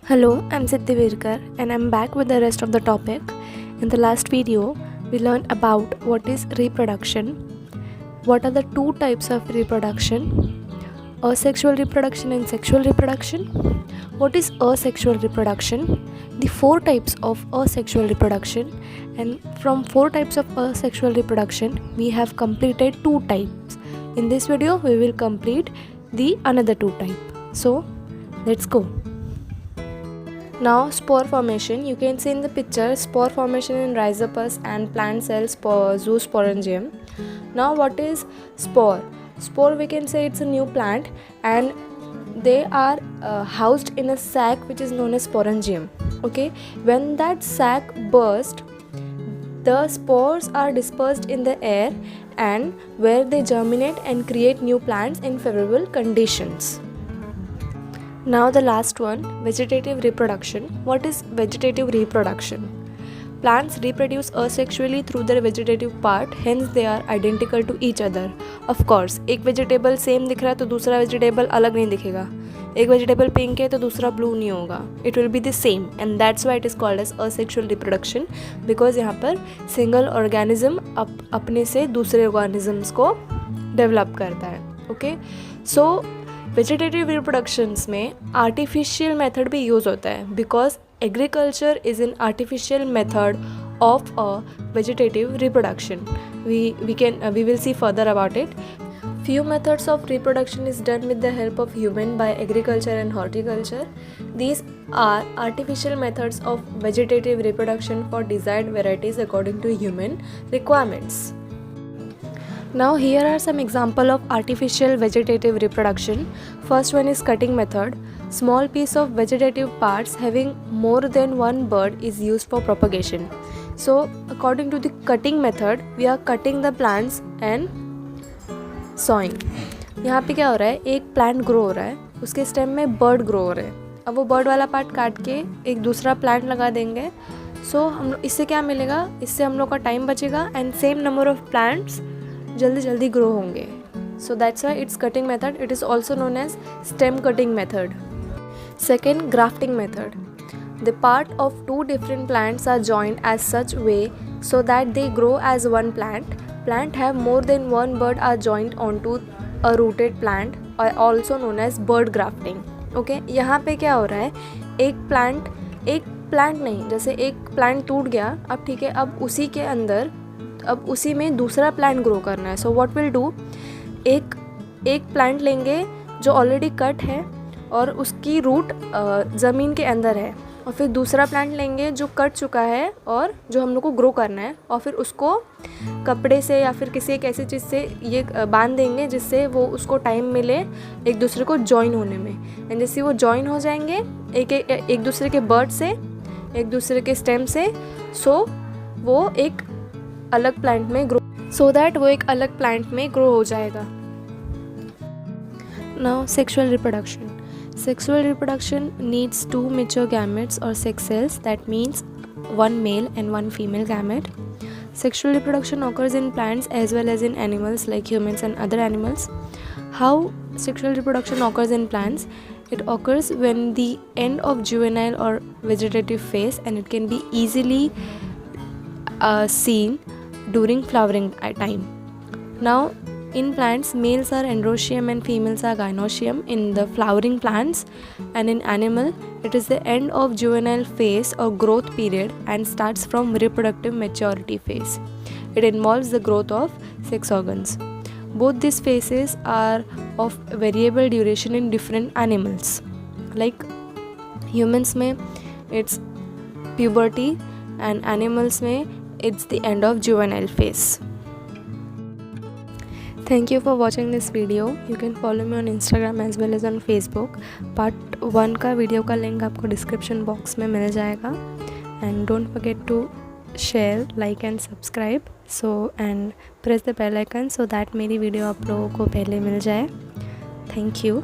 Hello, I'm Siddhi Virkar and I'm back with the rest of the topic. In the last video, we learned about what is reproduction, what are the two types of reproduction, asexual reproduction and sexual reproduction, what is asexual reproduction, the four types of asexual reproduction, and from four types of asexual reproduction, we have completed two types. In this video, we will complete the another two type. So, let's go. Now spore formation, you can see in the picture spore formation in Rhizopus and plant cells zoosporangium. Now what is spore? Spore, we can say it's a new plant and they are housed in a sac which is known as sporangium. Okay, when that sac bursts, the spores are dispersed in the air and where they germinate and create new plants in favorable conditions. Now the last one, vegetative reproduction. What is vegetative reproduction? Plants reproduce asexually through their vegetative part, hence they are identical to each other. Of course, एक vegetable same दिख रहा है तो दूसरा vegetable अलग नहीं दिखेगा. एक vegetable pink है तो दूसरा blue नहीं होगा. It will be the same and that's why it is called as asexual reproduction because यहाँ पर single organism अपने से दूसरे organisms को develop करता है. Okay, so वेजिटेटिव रिप्रोडक्शंस में आर्टिफिशियल मेथड भी यूज़ होता है because agriculture is an artificial method of a vegetative reproduction. We will see further about it. Few methods of reproduction is done with the help of human by agriculture and horticulture. These are artificial methods of vegetative reproduction for desired varieties according to human requirements. Now here are some example of artificial vegetative reproduction. First one is cutting method. Small piece of vegetative parts having more than one bud is used for propagation. So according to the cutting method, we are cutting the plants and sowing. यहाँ पे क्या हो रहा है, एक plant grow हो रहा है, उसके स्टेम में बर्ड ग्रो हो रहे हैं. अब वो बर्ड वाला पार्ट काट के एक दूसरा प्लांट लगा देंगे. सो हम इससे क्या मिलेगा, इससे हम लोग का टाइम बचेगा and same number of plants जल्दी जल्दी ग्रो होंगे. So that's why it's cutting method. It is also known as stem cutting method. Second, grafting method. The part of two different plants are joined as such way so that they grow as one plant. Plant have more than one bud are joined on to a rooted plant और also known as bud grafting. Okay, यहाँ पे क्या हो रहा है, एक plant नहीं, जैसे एक प्लांट टूट गया, अब ठीक है, अब उसी के अंदर अब उसी में दूसरा प्लांट ग्रो करना है. सो व्हाट विल डू, एक प्लांट लेंगे जो ऑलरेडी कट है और उसकी रूट ज़मीन के अंदर है, और फिर दूसरा प्लांट लेंगे जो कट चुका है और जो हम लोग को ग्रो करना है, और फिर उसको कपड़े से या फिर किसी एक ऐसी चीज़ से ये बांध देंगे जिससे वो उसको टाइम मिले एक दूसरे को जॉइन होने में. एंड जैसे वो जॉइन हो जाएंगे एक दूसरे के बर्ड से, एक दूसरे के स्टेम से, सो वो एक अलग प्लांट में ग्रो, सो दैट वो एक अलग प्लांट में ग्रो हो जाएगा. Now sexual reproduction. Sexual reproduction needs two mature gametes or sex cells, that means one male and one female gamete. Sexual reproduction occurs in plants as well as in animals like humans and other animals. How sexual reproduction occurs in plants? It occurs when the end of juvenile or vegetative phase, and it can be easily seen during flowering time. Now in plants, males are androecium and females are gynoecium in the flowering plants, and in animal it is the end of juvenile phase or growth period and starts from reproductive maturity phase. It involves the growth of sex organs. Both these phases are of variable duration in different animals. Like humans में it's puberty and animals में it's the end of juvenile phase. Thank you for watching this video. You can follow me on Instagram as well as on Facebook. Part 1 का video का link आपको description box में मिल जाएगा. And don't forget to share, like and subscribe. So and press the bell icon so that मेरी video आप लोगों को पहले मिल जाए. Thank you.